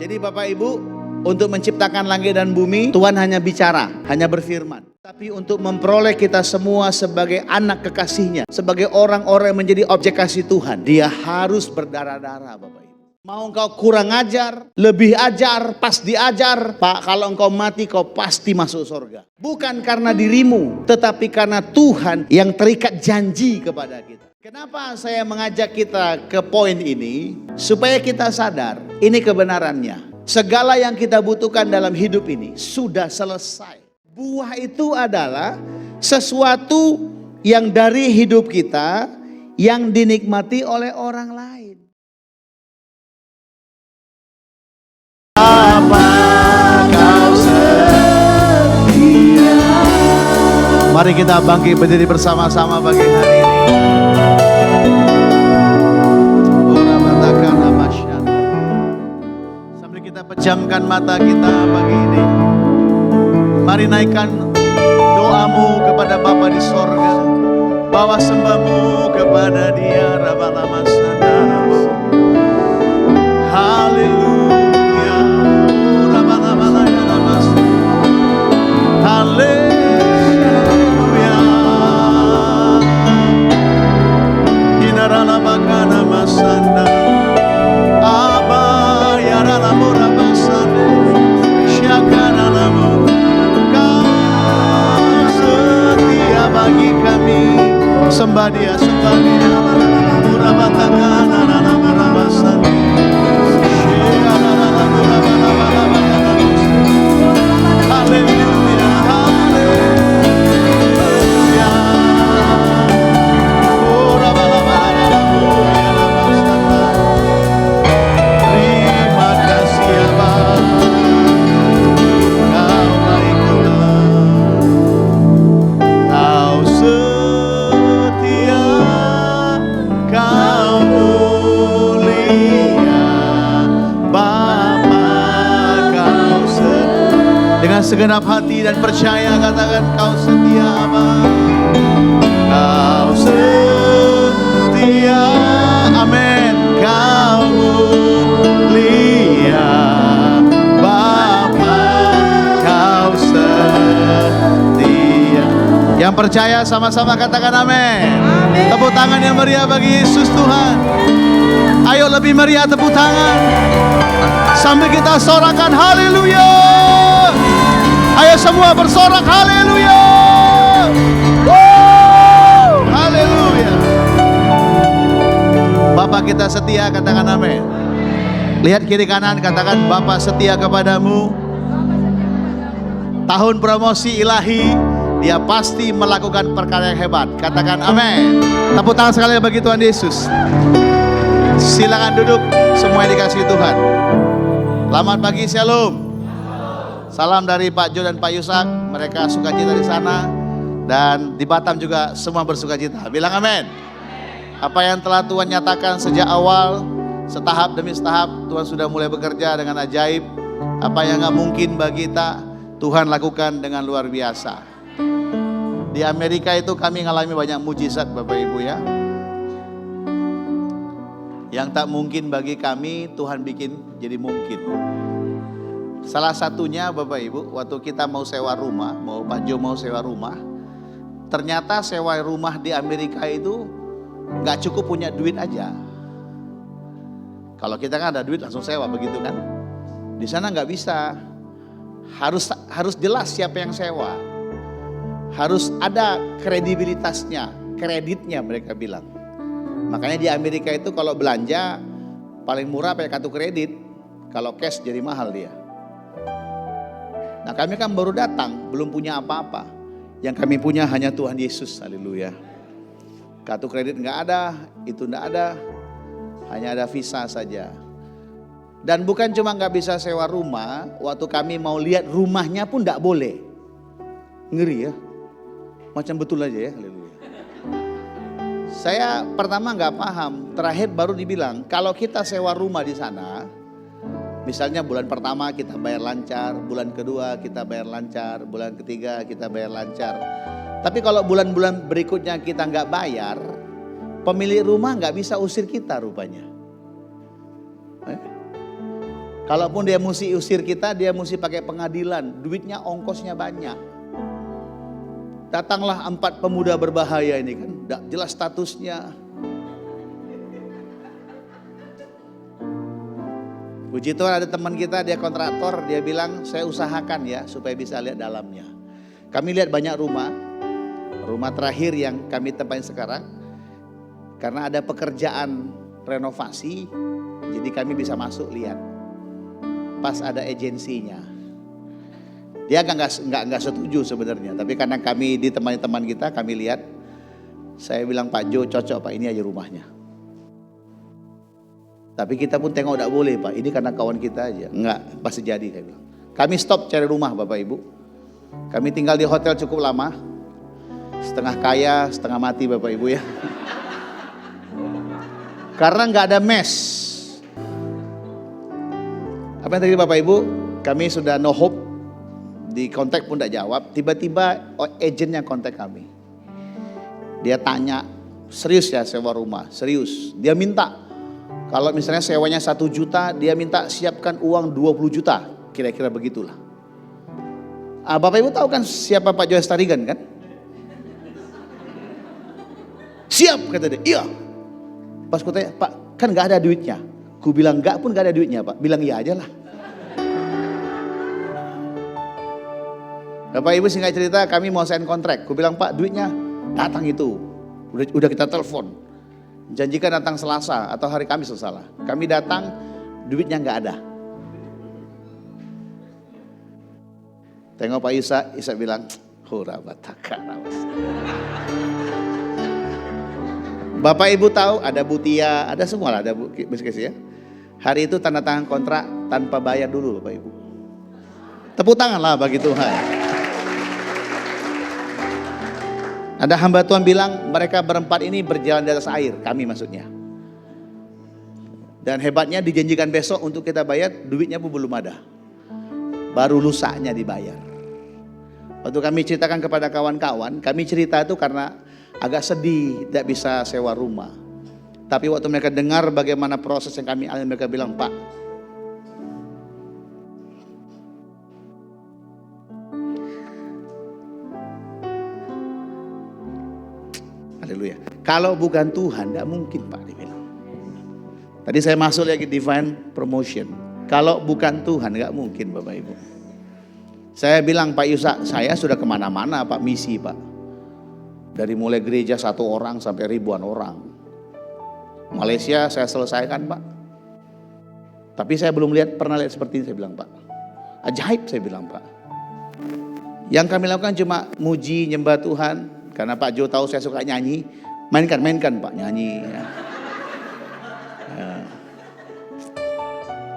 Jadi Bapak Ibu, untuk menciptakan langit dan bumi, Tuhan hanya bicara, hanya berfirman. Tapi untuk memperoleh kita semua sebagai anak kekasihnya, sebagai orang-orang yang menjadi objek kasih Tuhan, dia harus berdarah-darah Bapak Ibu. Mau engkau kurang ajar, lebih ajar, pas diajar, Pak, kalau engkau mati kau pasti masuk surga. Bukan karena dirimu, tetapi karena Tuhan yang terikat janji kepada kita. Kenapa saya mengajak kita ke poin ini? Supaya kita sadar, ini kebenarannya. Segala yang kita butuhkan dalam hidup ini sudah selesai. Buah itu adalah sesuatu yang dari hidup kita yang dinikmati oleh orang lain. Apa kau setia? Mari kita bangkit berdiri bersama-sama pagi hari ini. Sambil kita pejamkan mata kita pagi ini. Mari naikkan doamu kepada Bapa di sorga. Bawa sembahmu kepada Dia. Haleluya. Haleluya. Inarala bakana masanda. Aba yarala mura basande. Syakana lamu. Kau setia bagi kami. Sembah Dia, sembah Dia. Mura batakana nana mura basande. Haleluya, haleluya. Terima kasih ya Bapa, Kau baik Tuhan, Kau setia, Kau mulia, Bapa Kau setia. Dengan segenap hati dan percaya katakan Kau setia Bapa, Kau setia, amin. Kau mulia, Bapa Kau setia. Yang percaya sama-sama katakan amin. Tepuk tangan yang meriah bagi Yesus Tuhan. Ayo lebih meriah tepuk tangan. Sambil kita sorakan haleluya. Ayo semua bersorak haleluya. Haleluya. Bapa kita setia, katakan amin. Lihat kiri kanan, katakan Bapa setia kepadamu. Tahun promosi ilahi, Dia pasti melakukan perkara yang hebat. Katakan amin. Tepuk tangan sekali bagi Tuhan Yesus. Silakan duduk, semua yang dikasihi Tuhan. Selamat pagi, shalom. Salam dari Pak Jo dan Pak Yusak, mereka sukacita di sana. Dan di Batam juga semua bersukacita. Bilang amin. Apa yang telah Tuhan nyatakan sejak awal, setahap demi setahap, Tuhan sudah mulai bekerja dengan ajaib. Apa yang gak mungkin bagi kita, Tuhan lakukan dengan luar biasa. Di Amerika itu kami mengalami banyak mujizat Bapak Ibu ya. Yang tak mungkin bagi kami, Tuhan bikin jadi mungkin. Salah satunya Bapak Ibu, waktu kita mau sewa rumah, Pak Jo mau sewa rumah, ternyata sewa rumah di Amerika itu gak cukup punya duit aja. Kalau kita kan ada duit langsung sewa begitu kan. Di sana gak bisa. Harus jelas siapa yang sewa. Harus ada kredibilitasnya, kreditnya mereka bilang. Makanya di Amerika itu kalau belanja paling murah pakai kartu kredit. Kalau cash jadi mahal dia. Nah kami kan baru datang, belum punya apa-apa. Yang kami punya hanya Tuhan Yesus, haleluya. Kartu kredit gak ada, itu gak ada. Hanya ada visa saja. Dan bukan cuma gak bisa sewa rumah, waktu kami mau lihat rumahnya pun gak boleh. Ngeri ya. Macam betul aja ya, haleluya. Saya pertama gak paham, terakhir baru dibilang, kalau kita sewa rumah di sana, misalnya bulan pertama kita bayar lancar, bulan kedua kita bayar lancar, bulan ketiga kita bayar lancar. Tapi kalau bulan-bulan berikutnya kita nggak bayar, pemilik rumah nggak bisa usir kita rupanya. Kalaupun dia mesti usir kita, dia mesti pakai pengadilan. Duitnya, ongkosnya banyak. Datanglah 4 pemuda berbahaya ini kan. Tidak jelas statusnya. Puji Tuhan ada teman kita, dia kontraktor. Dia bilang, saya usahakan ya supaya bisa lihat dalamnya. Kami lihat banyak rumah. Rumah terakhir yang kami tempatin sekarang. Karena ada pekerjaan renovasi. Jadi kami bisa masuk lihat. Pas ada agensinya, dia nggak setuju sebenarnya, tapi karena kami ditemani teman kita, kami lihat, saya bilang Pak Jo cocok Pak, ini aja rumahnya. Tapi kita pun tengok tidak boleh Pak, ini karena kawan kita aja, nggak pasti jadi saya bilang. Kami stop cari rumah Bapak Ibu, kami tinggal di hotel cukup lama, setengah kaya setengah mati Bapak Ibu ya, karena nggak ada mes. Apa yang tadi Bapak Ibu, kami sudah no hope, di kontak pun tidak jawab. Tiba-tiba agennya kontak kami. Dia tanya, serius ya sewa rumah? Serius. Dia minta, kalau misalnya sewanya 1 juta, dia minta siapkan uang 20 juta. Kira-kira begitulah. Bapak Ibu tahu kan siapa Pak Joyce Tarigan kan? Siap kata dia, iya. Pas ku tanya, Pak kan gak ada duitnya. Ku bilang enggak pun gak ada duitnya Pak. Bilang iya aja lah. Bapak Ibu singkat cerita kami mau sign kontrak. Ku bilang Pak duitnya datang itu. Udah kita telepon. Janjikan datang Selasa atau hari Kamis salah. Kami datang duitnya gak ada. Tengok Pak Isa bilang hura bataka. Bapak Ibu tahu ada Butia, ada semua lah, ada bisnis ya. Hari itu tanda tangan kontrak tanpa bayar dulu Bapak Ibu. Tepuk tangan lah bagi Tuhan. Ada hamba Tuhan bilang mereka berempat ini berjalan di atas air, kami maksudnya. Dan hebatnya dijanjikan besok untuk kita bayar, duitnya pun belum ada. Baru lusanya dibayar. Waktu kami ceritakan kepada kawan-kawan, kami cerita itu karena agak sedih tidak bisa sewa rumah. Tapi waktu mereka dengar bagaimana proses yang kami alami, mereka bilang, Pak, haleluya. Kalau bukan Tuhan, tidak mungkin Pak, dia bilang. Tadi saya masuk lagi divine promotion. Kalau bukan Tuhan, nggak mungkin Bapak Ibu. Saya bilang, Pak Yusa, saya sudah kemana-mana Pak, misi Pak. Dari mulai gereja 1 orang sampai ribuan orang. Malaysia saya selesaikan Pak. Tapi saya belum pernah lihat seperti ini, saya bilang Pak. Ajaib saya bilang Pak. Yang kami lakukan cuma muji, nyembah Tuhan. Karena Pak Jo tahu saya suka nyanyi. Mainkan Pak nyanyi.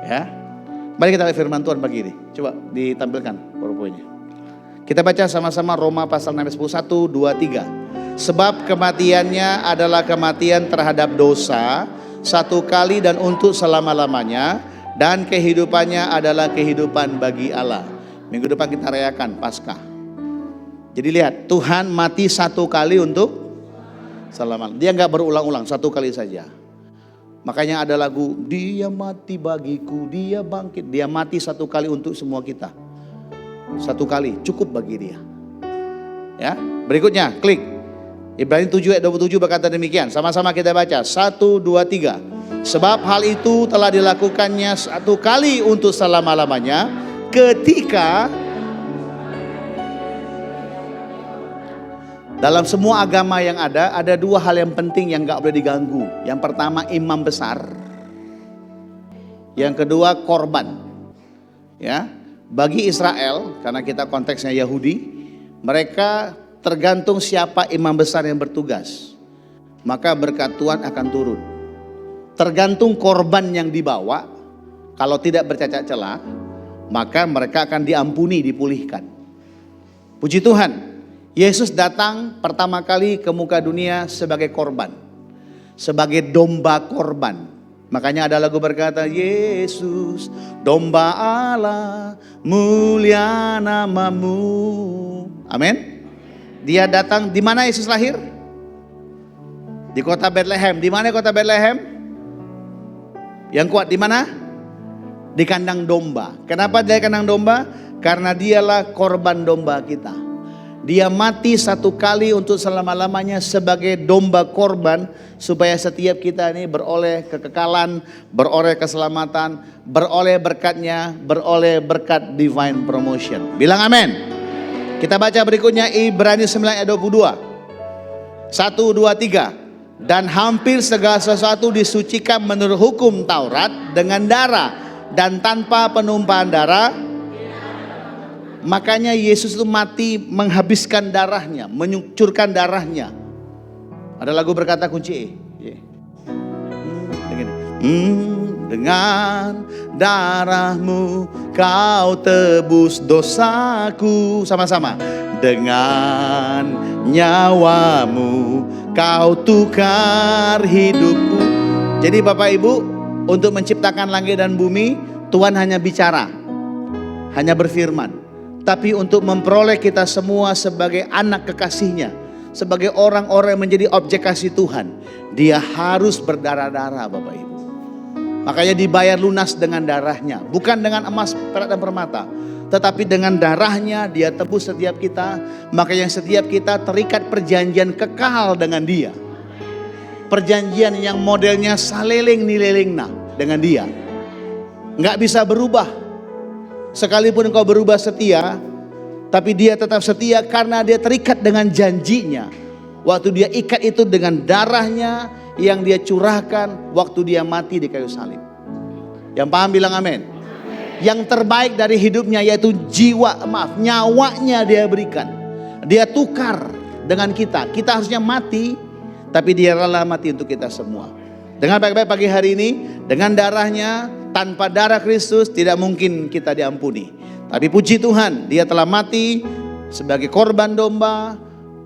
Ya. Mari kita lihat firman Tuhan pagi ini. Coba ditampilkan PowerPoint-nya. Kita baca sama-sama Roma pasal 16, 1, 2, 3. Sebab kematiannya adalah kematian terhadap dosa 1 kali dan untuk selama-lamanya, dan kehidupannya adalah kehidupan bagi Allah. Minggu depan kita rayakan Paskah. Jadi lihat, Tuhan mati 1 kali untuk selama-lamanya. Dia nggak berulang-ulang, 1 kali saja. Makanya ada lagu, dia mati bagiku, dia bangkit. Dia mati 1 kali untuk semua kita. 1 kali cukup bagi dia. Ya, berikutnya klik. Ibrani 7 ayat 27 berkata demikian. Sama-sama kita baca. 1, 2, 3. Sebab hal itu telah dilakukannya 1 kali untuk selama-lamanya, ketika dalam semua agama yang ada 2 hal yang penting yang gak boleh diganggu. Yang pertama imam besar. Yang kedua korban. Ya, bagi Israel, karena kita konteksnya Yahudi, mereka tergantung siapa imam besar yang bertugas, maka berkat Tuhan akan turun. Tergantung korban yang dibawa, kalau tidak bercacat celah, maka mereka akan diampuni, dipulihkan. Puji Tuhan, Yesus datang pertama kali ke muka dunia sebagai korban, sebagai domba korban. Makanya ada lagu berkata, Yesus domba Allah, mulia namamu. Amin. Dia datang, di mana Yesus lahir? Di kota Bethlehem. Di mana kota Bethlehem? Yang kuat di mana? di kandang domba. Kenapa dia kandang domba? Karena dialah korban domba kita. Dia mati satu kali untuk selama-lamanya sebagai domba korban, supaya setiap kita ini beroleh kekekalan, beroleh keselamatan, beroleh berkatnya, beroleh berkat divine promotion. Bilang amin. Kita baca berikutnya Ibrani 9 ayat 22. 1, 2, 3. Dan hampir segala sesuatu disucikan menurut hukum Taurat dengan darah, dan tanpa penumpahan darah. Makanya Yesus itu mati menghabiskan darahnya, menyucurkan darahnya. Ada lagu berkata kunci E. Dengan darahmu kau tebus dosaku. Sama-sama. Dengan nyawamu kau tukar hidupku. Jadi Bapak Ibu, untuk menciptakan langit dan bumi, Tuhan hanya bicara, hanya berfirman. Tapi untuk memperoleh kita semua sebagai anak kekasihnya, sebagai orang-orang yang menjadi objek kasih Tuhan, dia harus berdarah-darah Bapak Ibu. Makanya dibayar lunas dengan darahnya, bukan dengan emas, perak dan permata, tetapi dengan darahnya dia tebus setiap kita. Makanya setiap kita terikat perjanjian kekal dengan dia. Perjanjian yang modelnya saleling nilelingna dengan dia. Nggak bisa berubah. Sekalipun engkau berubah setia, tapi dia tetap setia karena dia terikat dengan janjinya. Waktu dia ikat itu dengan darahnya yang dia curahkan waktu dia mati di kayu salib. Yang paham bilang amin. Yang terbaik dari hidupnya yaitu nyawanya dia berikan. Dia tukar dengan kita. Kita harusnya mati, tapi dia rela mati untuk kita semua. Dengan baik-baik pagi hari ini, dengan darahnya, tanpa darah Kristus tidak mungkin kita diampuni. Tapi puji Tuhan, dia telah mati sebagai korban domba,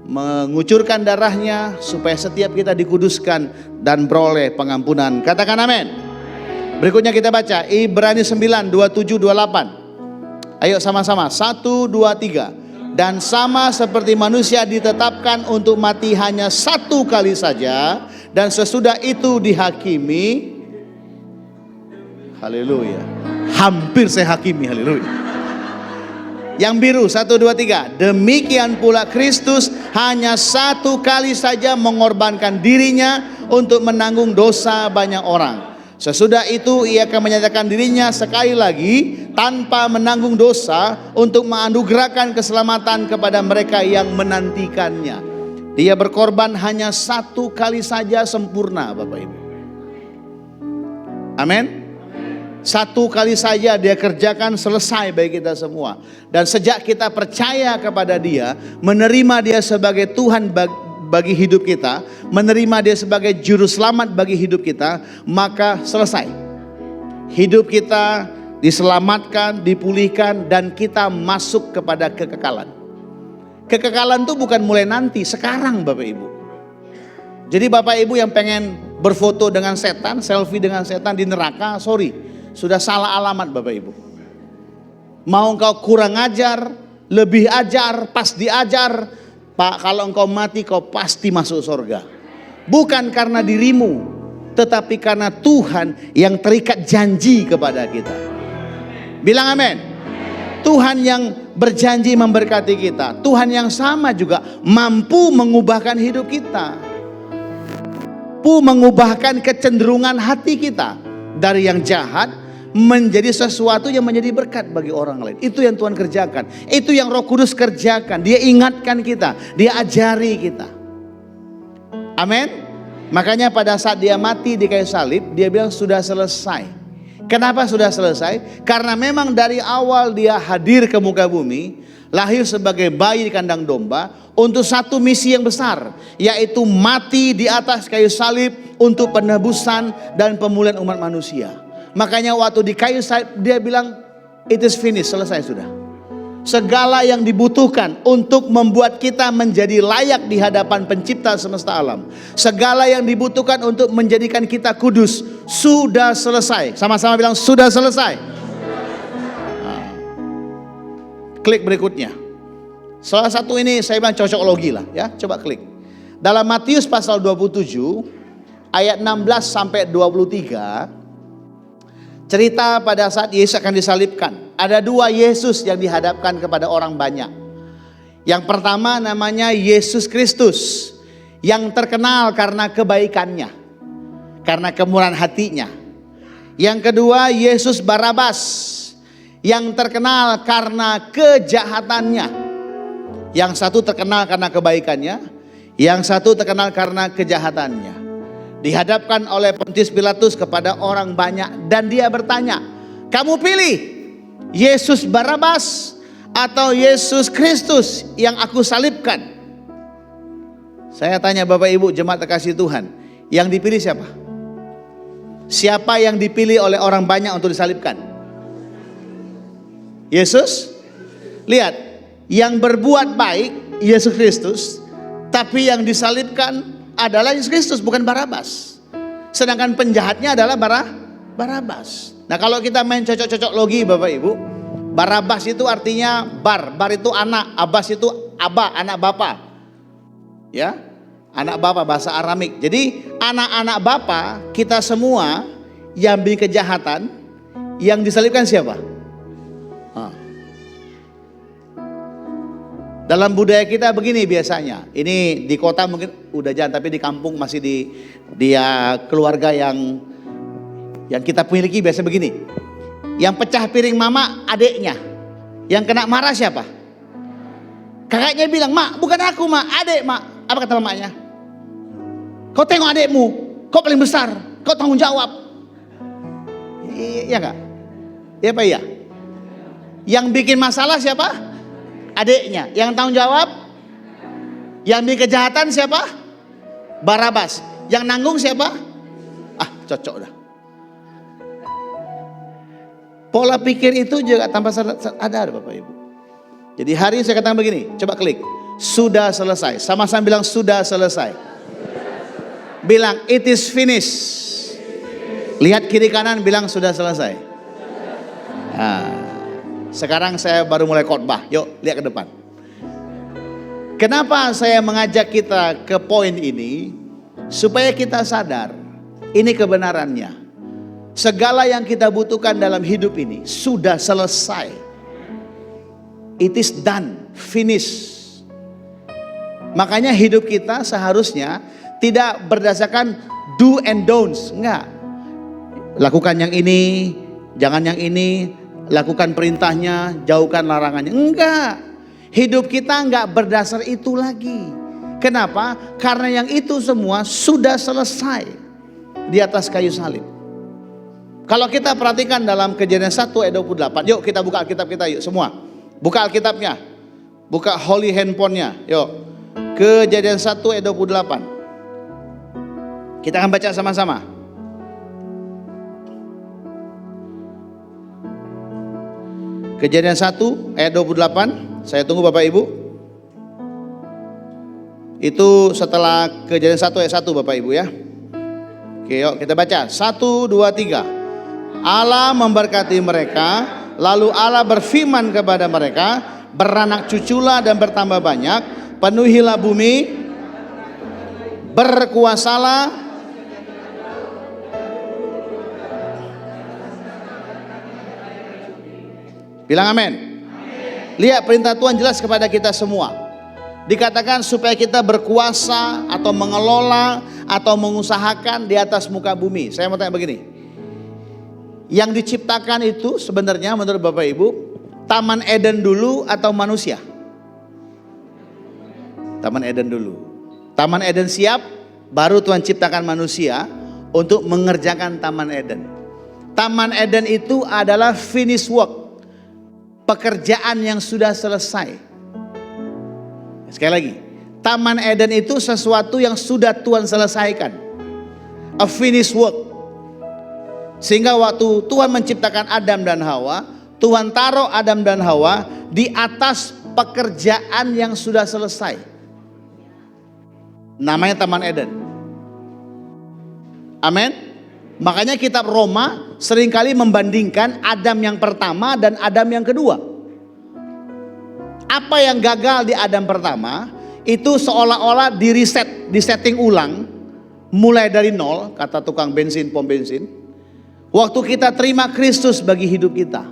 mengucurkan darahnya supaya setiap kita dikuduskan dan beroleh pengampunan. Katakan amin. Berikutnya kita baca Ibrani 9, 27, 28. Ayo sama-sama, 1, 2, 3. Dan sama seperti manusia ditetapkan untuk mati hanya satu kali saja, dan sesudah itu dihakimi. Haleluya. Hampir saya hakimi, haleluya. Yang biru 1, 2, 3. Demikian pula Kristus hanya satu kali saja mengorbankan dirinya untuk menanggung dosa banyak orang. Sesudah itu ia akan menyatakan dirinya sekali lagi tanpa menanggung dosa untuk menganugerahkan keselamatan kepada mereka yang menantikannya. Dia berkorban hanya satu kali saja sempurna Bapak Ibu. Amin. Satu kali saja dia kerjakan selesai bagi kita semua. Dan sejak kita percaya kepada dia, menerima dia sebagai Tuhan bagi hidup kita, menerima dia sebagai juru selamat bagi hidup kita, maka selesai. Hidup kita diselamatkan, dipulihkan, dan kita masuk kepada kekekalan. Kekekalan itu bukan mulai nanti, sekarang Bapak Ibu. Jadi Bapak Ibu yang pengen berfoto dengan setan, selfie dengan setan di neraka, sorry, sudah salah alamat Bapak Ibu. Mau engkau kurang ajar, lebih ajar, pas diajar, Pak, kalau engkau mati kau pasti masuk surga. Bukan karena dirimu, tetapi karena Tuhan yang terikat janji kepada kita. Bilang amin. Tuhan yang berjanji memberkati kita. Tuhan yang sama juga mampu mengubahkan hidup kita. Mampu mengubahkan kecenderungan hati kita dari yang jahat menjadi sesuatu yang menjadi berkat bagi orang lain. Itu yang Tuhan kerjakan. Itu yang Roh Kudus kerjakan. Dia ingatkan kita, dia ajari kita. Amin. Makanya pada saat dia mati di kayu salib, dia bilang sudah selesai. Kenapa sudah selesai? Karena memang dari awal dia hadir ke muka bumi, lahir sebagai bayi di kandang domba untuk satu misi yang besar, yaitu mati di atas kayu salib untuk penebusan dan pemulihan umat manusia. Makanya waktu di kayu salib dia bilang it is finished, selesai sudah. Segala yang dibutuhkan untuk membuat kita menjadi layak di hadapan pencipta semesta alam, segala yang dibutuhkan untuk menjadikan kita kudus, sudah selesai. Sama-sama bilang sudah selesai. Klik berikutnya. Salah satu ini saya bilang cocokologi lah ya, coba klik. Dalam Matius pasal 27 ayat 16 sampai 23, Cerita pada saat Yesus akan disalibkan. Ada dua Yesus yang dihadapkan kepada orang banyak. Yang pertama namanya Yesus Kristus, yang terkenal karena kebaikannya, karena kemurahan hatinya. Yang kedua Yesus Barabas, yang terkenal karena kejahatannya. Yang satu terkenal karena kebaikannya, yang satu terkenal karena kejahatannya. Dihadapkan oleh Pontius Pilatus kepada orang banyak dan dia bertanya, kamu pilih Yesus Barabas atau Yesus Kristus yang aku salibkan? Saya tanya Bapak Ibu jemaat terkasih Tuhan, yang dipilih siapa? Siapa yang dipilih oleh orang banyak untuk disalibkan? Yesus. Lihat, yang berbuat baik Yesus Kristus, tapi yang disalibkan adalah Yesus Kristus, bukan Barabas. Sedangkan penjahatnya adalah Barabas. Nah, kalau kita main cocok-cocok logi Bapak Ibu, Barabas itu artinya bar itu anak, Abbas itu abah, anak bapa. Ya, anak bapa bahasa Aramik. Jadi anak-anak bapa kita semua yang bikin kejahatan, yang disalibkan siapa? Dalam budaya kita begini biasanya. Ini di kota mungkin udah jangan, tapi di kampung masih dia keluarga yang kita miliki biasa begini. Yang pecah piring mama adiknya. Yang kena marah siapa? Kakaknya bilang, "Mak, bukan aku, Mak, adik, Mak." Apa kata mamanya? "Kau tengok adikmu, kau paling besar, kau tanggung jawab." Iya enggak? Iya apa iya? Yang bikin masalah siapa? Adiknya. Yang tanggung jawab, yang bikin kejahatan siapa? Barabas. Yang nanggung siapa? Cocok dah. Pola pikir itu juga tanpa sadar Bapak Ibu. Jadi hari ini saya katakan begini, coba klik. Sudah selesai. Sama-sama bilang sudah selesai. Bilang it is finished. Lihat kiri kanan bilang sudah selesai. Sekarang saya baru mulai khotbah. Yuk lihat ke depan. Kenapa saya mengajak kita ke poin ini? Supaya kita sadar ini kebenarannya. Segala yang kita butuhkan dalam hidup ini sudah selesai. It is done, finish. Makanya hidup kita seharusnya tidak berdasarkan do and don'ts. Enggak. Lakukan yang ini, jangan yang ini. Lakukan perintahnya, jauhkan larangannya. Enggak. Hidup kita enggak berdasar itu lagi. Kenapa? Karena yang itu semua sudah selesai di atas kayu salib. Kalau kita perhatikan dalam Kejadian 1 ayat 28. Yuk kita buka Alkitab kita yuk semua. Buka Alkitabnya. Buka holy handphonenya. Yuk. Kejadian 1 ayat 28. Kita akan baca sama-sama. Kejadian 1 ayat 28. Saya tunggu Bapak Ibu. Itu setelah Kejadian 1 ayat 1 Bapak Ibu ya. Oke yuk kita baca. 1, 2, 3. Allah memberkati mereka. Lalu Allah berfirman kepada mereka. Beranak cuculah dan bertambah banyak. Penuhilah bumi. Berkuasalah. Bilang amin. Lihat perintah Tuhan jelas kepada kita semua. Dikatakan supaya kita berkuasa atau mengelola atau mengusahakan di atas muka bumi. Saya mau tanya begini. Yang diciptakan itu sebenarnya menurut Bapak Ibu, Taman Eden dulu atau manusia? Taman Eden dulu. Taman Eden siap, baru Tuhan ciptakan manusia untuk mengerjakan Taman Eden. Taman Eden itu adalah finish work. Pekerjaan yang sudah selesai. Sekali lagi, Taman Eden itu sesuatu yang sudah Tuhan selesaikan. A finished work. Sehingga waktu Tuhan menciptakan Adam dan Hawa, Tuhan taruh Adam dan Hawa di atas pekerjaan yang sudah selesai. Namanya Taman Eden. Amin. Makanya kitab Roma seringkali membandingkan Adam yang pertama dan Adam yang kedua. Apa yang gagal di Adam pertama itu seolah-olah disetting ulang mulai dari nol, kata tukang bensin pom bensin, Waktu kita terima Kristus bagi hidup kita.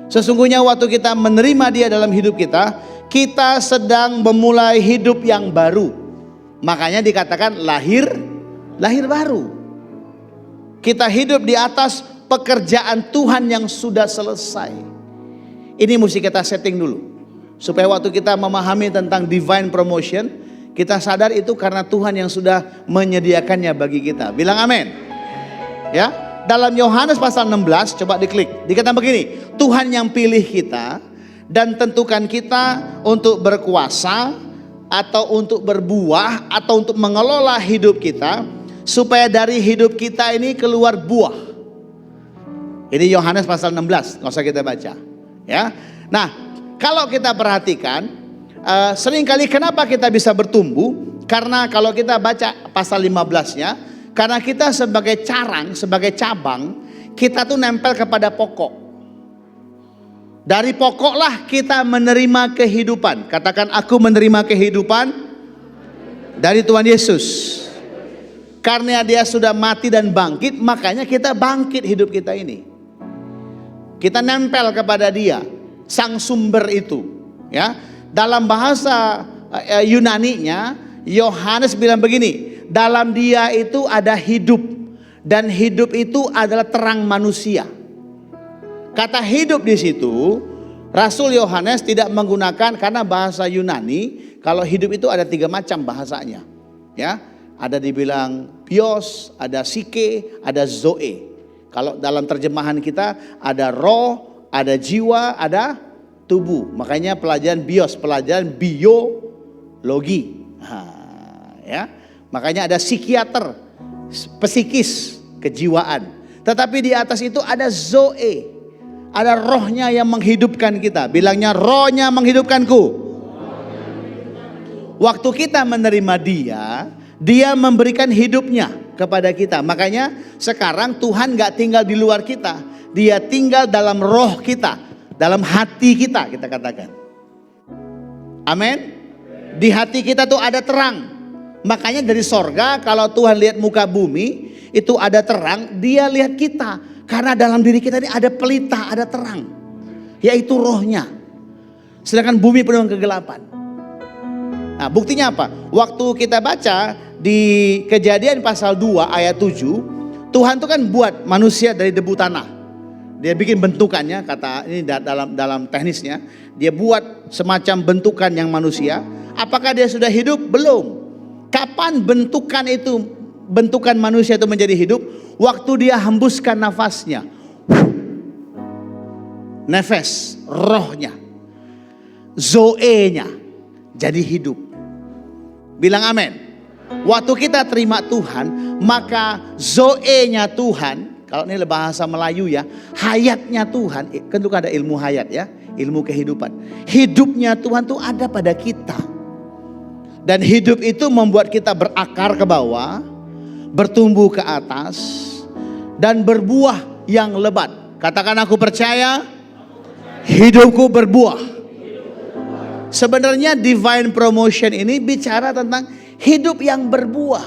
Sesungguhnya waktu kita menerima Dia dalam hidup kita, kita sedang memulai hidup yang baru. Makanya dikatakan lahir baru. Kita hidup di atas pekerjaan Tuhan yang sudah selesai. Ini mesti kita setting dulu. Supaya waktu kita memahami tentang divine promotion, kita sadar itu karena Tuhan yang sudah menyediakannya bagi kita. Bilang amin. Ya, dalam Yohanes pasal 16, coba diklik. Dikatakan begini, Tuhan yang pilih kita dan tentukan kita untuk berkuasa atau untuk berbuah atau untuk mengelola hidup kita, supaya dari hidup kita ini keluar buah. Ini Yohanes pasal 16, nggak usah kita baca. Ya, nah kalau kita perhatikan, seringkali kenapa kita bisa bertumbuh? Karena kalau kita baca pasal 15-nya, karena kita sebagai carang, sebagai cabang, kita tuh nempel kepada pokok. Dari pokoklah kita menerima kehidupan. Katakan, aku menerima kehidupan dari Tuhan Yesus. Karena Dia sudah mati dan bangkit, makanya kita bangkit hidup kita ini. Kita nempel kepada Dia, sang sumber itu. Ya, dalam bahasa Yunani-nya, Yohanes bilang begini, dalam Dia itu ada hidup, dan hidup itu adalah terang manusia. Kata hidup di situ, Rasul Yohanes tidak menggunakan, karena bahasa Yunani, kalau hidup itu ada 3 macam bahasanya. Ya, ada dibilang bios, ada psike, ada zoe. Kalau dalam terjemahan kita ada roh, ada jiwa, ada tubuh. Makanya pelajaran bios, pelajaran biologi. Ya, makanya ada psikiater, psikis, kejiwaan. Tetapi di atas itu ada zoe, ada rohnya yang menghidupkan kita. Bilangnya, rohnya menghidupkanku. Waktu kita menerima Dia memberikan hidupnya kepada kita. Makanya sekarang Tuhan gak tinggal di luar kita, Dia tinggal dalam roh kita, dalam hati kita, kita katakan. Amin. Di hati kita tuh ada terang. Makanya dari sorga, kalau Tuhan lihat muka bumi, itu ada terang, Dia lihat kita. Karena dalam diri kita ini ada pelita, ada terang, yaitu rohnya. Sedangkan bumi penuh dengan kegelapan. Nah, buktinya apa? Waktu kita baca di Kejadian pasal 2 ayat 7, Tuhan itu kan buat manusia dari debu tanah. Dia bikin bentukannya, kata ini dalam teknisnya, dia buat semacam bentukan yang manusia. Apakah dia sudah hidup? Belum. Kapan bentukan manusia itu menjadi hidup? Waktu dia hembuskan nafasnya. Nefes, rohnya, zoe-nya jadi hidup. Bilang amin. Waktu kita terima Tuhan, maka zoe-nya Tuhan, kalau ini bahasa Melayu ya, hayatnya Tuhan, kan itu ada ilmu hayat ya, ilmu kehidupan. Hidupnya Tuhan tuh ada pada kita. Dan hidup itu membuat kita berakar ke bawah, bertumbuh ke atas, dan berbuah yang lebat. Katakan, aku percaya hidupku berbuah. Sebenarnya divine promotion ini bicara tentang hidup yang berbuah,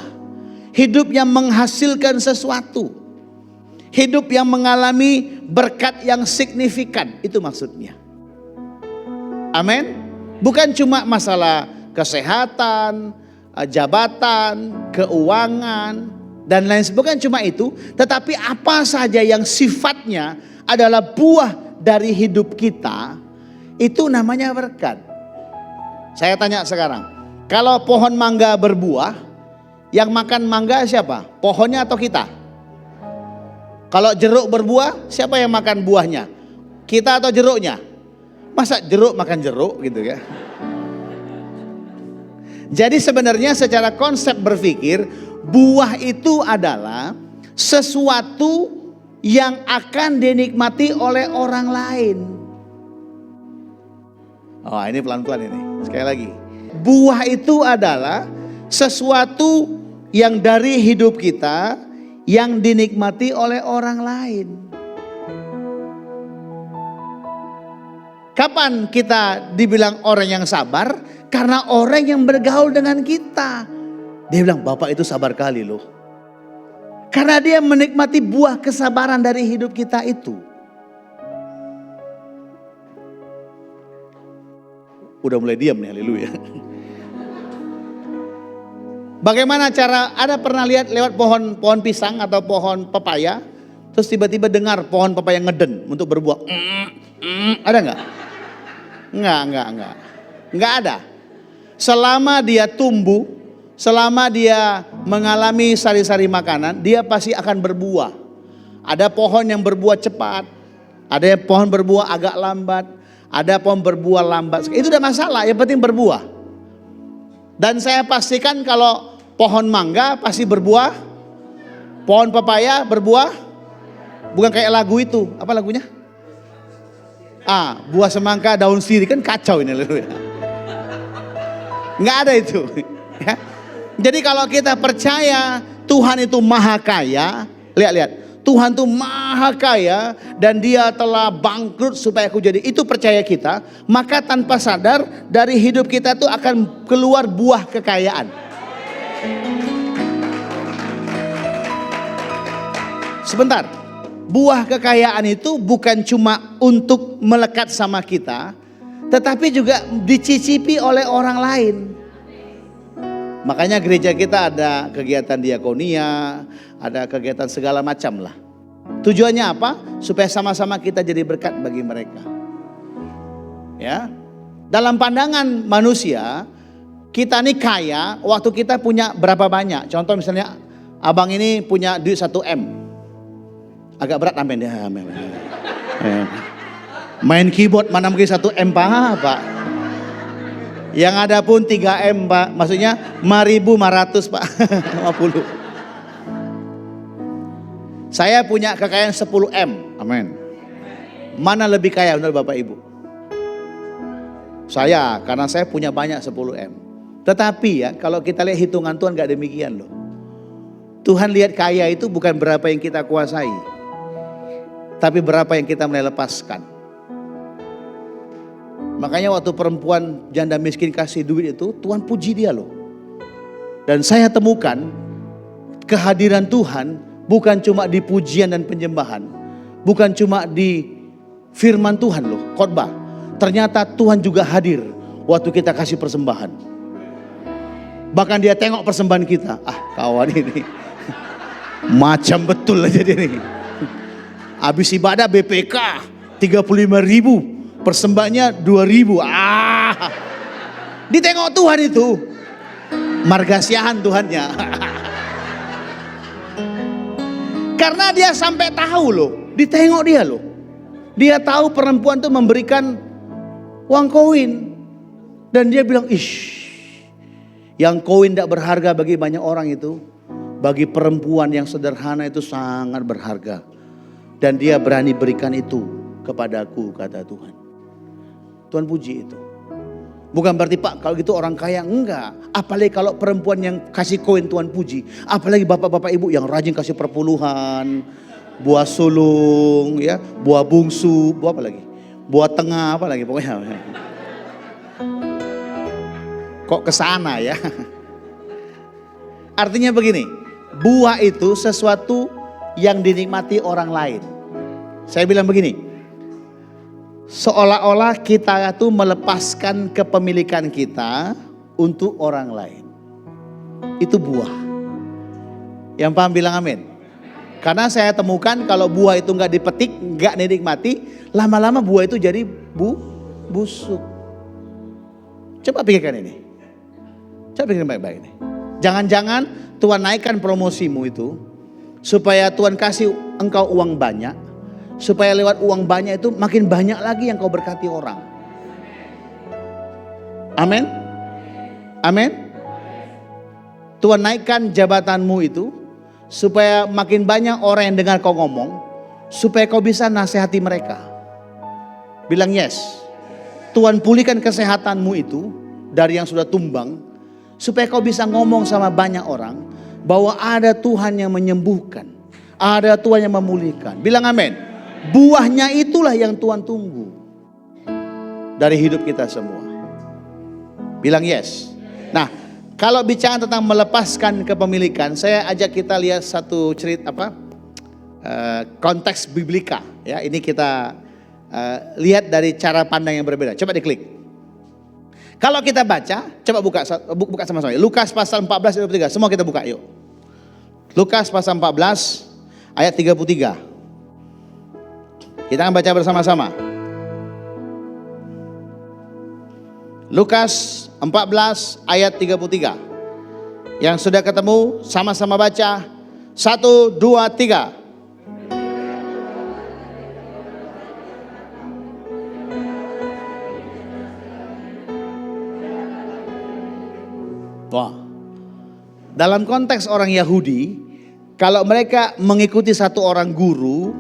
hidup yang menghasilkan sesuatu, hidup yang mengalami berkat yang signifikan. Itu maksudnya. Amin. Bukan cuma masalah kesehatan, jabatan, keuangan, dan lain sebagainya. Bukan cuma itu, tetapi apa saja yang sifatnya adalah buah dari hidup kita, itu namanya berkat. Saya tanya sekarang, kalau pohon mangga berbuah, yang makan mangga siapa? Pohonnya atau kita? Kalau jeruk berbuah, siapa yang makan buahnya? Kita atau jeruknya? Masa jeruk makan jeruk gitu ya? Jadi sebenarnya secara konsep berpikir, buah itu adalah sesuatu yang akan dinikmati oleh orang lain. Oh, ini pelan-pelan ini. Sekali lagi. Buah itu adalah sesuatu yang dari hidup kita yang dinikmati oleh orang lain. Kapan kita dibilang orang yang sabar? Karena orang yang bergaul dengan kita. Dia bilang, Bapak itu sabar kali loh. Karena dia menikmati buah kesabaran dari hidup kita itu. Udah mulai diam nih, haleluya. Bagaimana cara, ada pernah lihat lewat pohon pisang atau pohon pepaya, terus tiba-tiba dengar pohon pepaya ngeden untuk berbuah. Ada nggak? Nggak ada. Selama dia tumbuh, selama dia mengalami sari-sari makanan, dia pasti akan berbuah. Ada pohon yang berbuah cepat, ada pohon berbuah agak lambat, ada pohon berbuah lambat. Itu udah masalah, yang penting berbuah. Dan saya pastikan kalau pohon mangga pasti berbuah, pohon pepaya berbuah. Bukan kayak lagu itu, apa lagunya? Buah semangka daun sirih, kan kacau ini. Nggak ada itu. Ya. Jadi kalau kita percaya Tuhan itu maha kaya, lihat, Tuhan itu maha kaya dan dia telah bangkrut supaya aku jadi, itu percaya kita, maka tanpa sadar dari hidup kita tuh akan keluar buah kekayaan. Sebentar, buah kekayaan itu bukan cuma untuk melekat sama kita, tetapi juga dicicipi oleh orang lain. Makanya gereja kita ada kegiatan diakonia, ada kegiatan segala macam lah. Tujuannya apa? Supaya sama-sama kita jadi berkat bagi mereka. Ya. Dalam pandangan manusia, kita ini kaya waktu kita punya berapa banyak. Contoh misalnya abang ini punya duit 1 M. Agak berat amin ya. Main keyboard mana mungkin 1 M Pak. Yang ada pun 3 M Pak. Maksudnya 5.500 Pak. 50. Saya punya kekayaan 10 M. Amin. Mana lebih kaya menurut Bapak Ibu? Saya, karena saya punya banyak 10 M. Tetapi ya kalau kita lihat hitungan Tuhan gak demikian loh. Tuhan lihat kaya itu bukan berapa yang kita kuasai, tapi berapa yang kita mulai lepaskan. Makanya waktu perempuan janda miskin kasih duit itu, Tuhan puji dia loh. Dan saya temukan kehadiran Tuhan bukan cuma di pujian dan penyembahan, bukan cuma di firman Tuhan loh, khotbah. Ternyata Tuhan juga hadir waktu kita kasih persembahan. Bahkan dia tengok persembahan kita, kawan ini macam betul aja dia nih. Habis ibadah BPK 35.000. Persembahnya 2.000. Ditengok Tuhan itu. Margasiahan Tuhannya. Karena dia sampai tahu loh. Ditengok dia loh. Dia tahu perempuan tuh memberikan uang koin. Dan dia bilang, yang koin tidak berharga bagi banyak orang itu, bagi perempuan yang sederhana itu sangat berharga. Dan dia berani berikan itu kepadaku, kata Tuhan. Tuhan puji itu. Bukan berarti Pak kalau gitu orang kaya, enggak. Apalagi kalau perempuan yang kasih koin Tuhan puji. Apalagi bapak-bapak ibu yang rajin kasih perpuluhan, buah sulung, ya, buah bungsu, buah apa lagi? Buah tengah apa lagi pokoknya. Kok kesana ya? Artinya begini, buah itu sesuatu yang dinikmati orang lain. Saya bilang begini. Seolah-olah kita itu melepaskan kepemilikan kita untuk orang lain. Itu buah. Yang paham bilang amin. Karena saya temukan kalau buah itu nggak dipetik, nggak dinikmati, lama-lama buah itu jadi busuk. Coba pikirkan ini. Coba pikirkan baik-baik ini. Jangan-jangan Tuhan naikkan promosimu itu supaya Tuhan kasih engkau uang banyak. Supaya lewat uang banyak itu makin banyak lagi yang kau berkati orang. Amin. Amin. Tuhan naikkan jabatanmu itu supaya makin banyak orang yang dengar kau ngomong, supaya kau bisa nasihati mereka. Bilang yes. Tuhan pulihkan kesehatanmu itu dari yang sudah tumbang, supaya kau bisa ngomong sama banyak orang bahwa ada Tuhan yang menyembuhkan, ada Tuhan yang memulihkan. Bilang amin. Buahnya itulah yang Tuhan tunggu dari hidup kita semua. Bilang yes. Nah, Kalau bicara tentang melepaskan kepemilikan, saya ajak kita lihat satu cerita konteks biblika. Ya, ini kita lihat dari cara pandang yang berbeda. Coba diklik. Kalau kita baca, coba buka sama-sama. Lukas pasal 14 ayat 23. Semua kita buka yuk. Lukas pasal 14 ayat 33. Kita akan baca bersama-sama. Lukas 14 ayat 33. Yang sudah ketemu sama-sama baca. 1, 2, 3. Wah. Dalam konteks orang Yahudi, kalau mereka mengikuti satu orang guru,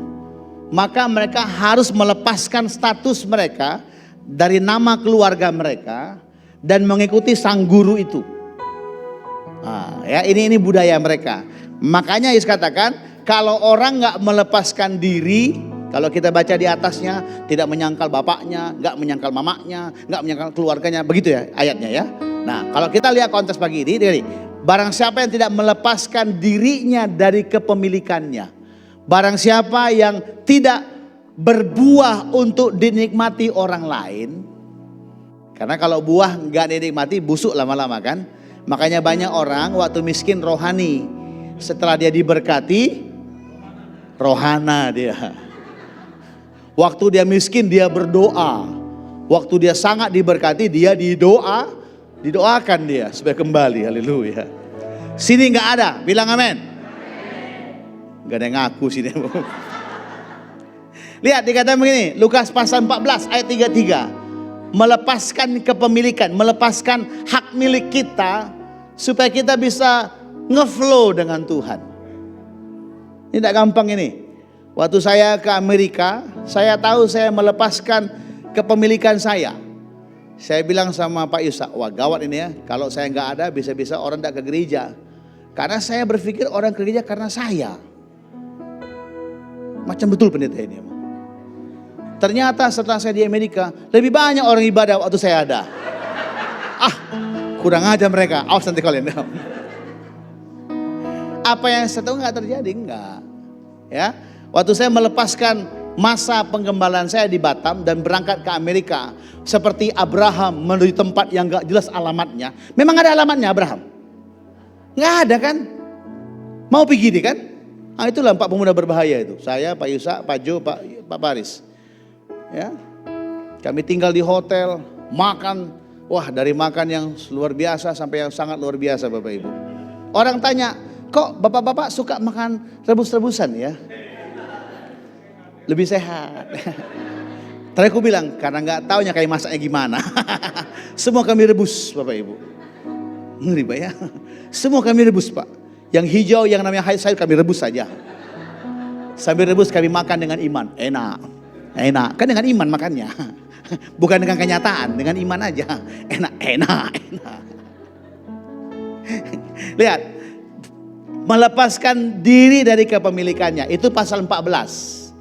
maka mereka harus melepaskan status mereka dari nama keluarga mereka dan mengikuti sang guru itu. Nah, ya ini budaya mereka. Makanya Yesus katakan kalau orang nggak melepaskan diri, kalau kita baca di atasnya, tidak menyangkal bapaknya, nggak menyangkal mamanya, nggak menyangkal keluarganya, begitu ya ayatnya ya. Nah, kalau kita lihat konteks pagi ini, barang siapa yang tidak melepaskan dirinya dari kepemilikannya, barang siapa yang tidak berbuah untuk dinikmati orang lain. Karena kalau buah nggak dinikmati busuk lama-lama kan. Makanya banyak orang waktu miskin rohani, setelah dia diberkati rohana dia. Waktu dia miskin dia berdoa. Waktu dia sangat diberkati dia didoakan dia supaya kembali. Haleluya. Sini nggak ada, bilang amin. Nggak ada yang ngaku sini. Lihat dikatakan begini, Lukas pasal 14 ayat 33. Melepaskan kepemilikan, melepaskan hak milik kita supaya kita bisa ngeflow dengan Tuhan. Ini tidak gampang ini. Waktu saya ke Amerika, saya tahu saya melepaskan kepemilikan saya. Saya bilang sama Pak Yusak, wah gawat ini ya. Kalau saya nggak ada, bisa-bisa orang tidak ke gereja. Karena saya berpikir orang ke gereja karena saya. Macam betul pendeta ini. Ternyata setelah saya di Amerika, lebih banyak orang ibadah waktu saya ada. Kurang aja mereka. Awas nanti kalian. Apa yang saya tahu nggak terjadi, enggak. Ya, waktu saya melepaskan masa penggembalaan saya di Batam dan berangkat ke Amerika, seperti Abraham menuju tempat yang nggak jelas alamatnya. Memang ada alamatnya Abraham? Nggak ada kan? Mau pergi deh kan? Itulah 4 pemuda berbahaya itu. Saya, Pak Yusak, Pak Jo, Pak Paris. Ya, kami tinggal di hotel, makan, wah dari makan yang luar biasa sampai yang sangat luar biasa Bapak Ibu. Orang tanya, kok bapak-bapak suka makan rebus-rebusan ya? Lebih sehat. Tadi aku bilang, karena nggak taunya kayak masaknya gimana. Semua kami rebus Bapak Ibu. Ngeri Pak ya. Semua kami rebus Pak. Yang hijau yang namanya sayur kami rebus saja. Sambil rebus kami makan dengan iman, enak. Enak, kan dengan iman makannya. Bukan dengan kenyataan, dengan iman aja. Enak. Lihat, melepaskan diri dari kepemilikannya. Itu pasal 14.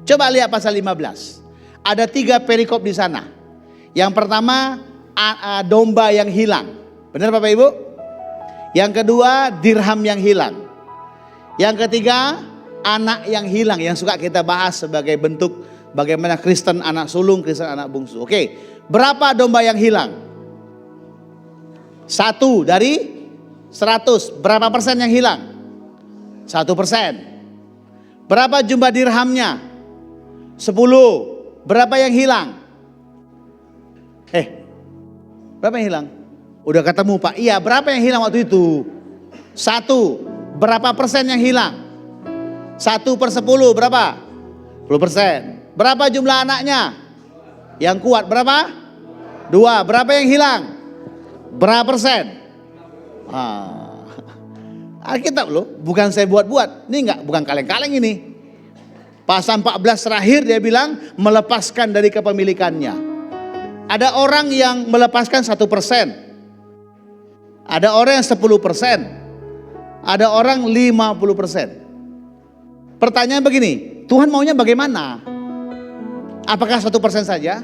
Coba lihat pasal 15. Ada 3 perikop di sana. Yang pertama, domba yang hilang. Benar Bapak Ibu? Yang kedua, dirham yang hilang. Yang ketiga, anak yang hilang. Yang suka kita bahas sebagai bentuk bagaimana Kristen anak sulung, Kristen anak bungsu. Oke, berapa domba yang hilang? 1 dari 100. Berapa persen yang hilang? 1%. Berapa jumlah dirhamnya? 10. Berapa yang hilang? Berapa yang hilang? Udah ketemu Pak. Iya, berapa yang hilang waktu itu? 1. Berapa persen yang hilang? 1/10 berapa? 10%. Berapa jumlah anaknya? Yang kuat berapa? 2. Berapa yang hilang? Berapa persen? Alkitab loh, bukan saya buat-buat. Ini enggak, bukan kaleng-kaleng ini. Pasal 14 terakhir dia bilang melepaskan dari kepemilikannya. Ada orang yang melepaskan 1%. Ada orang yang 10%. Ada orang 50%. Pertanyaan begini, Tuhan maunya bagaimana? Apakah 1% saja?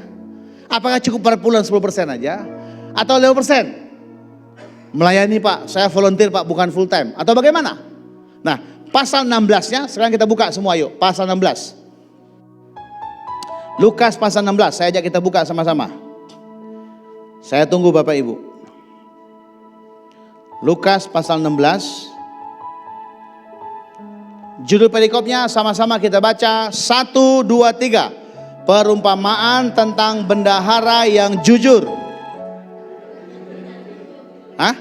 Apakah cukup per bulan 10% aja? Atau 5%? Melayani Pak, saya volunteer Pak, bukan full time. Atau bagaimana? Nah, pasal 16-nya sekarang kita buka semua yuk. Pasal 16. Lukas pasal 16, saya ajak kita buka sama-sama. Saya tunggu Bapak Ibu. Lukas pasal 16. Judul perikopnya sama-sama kita baca. 1, 2, 3. Perumpamaan tentang bendahara yang jujur. Hah?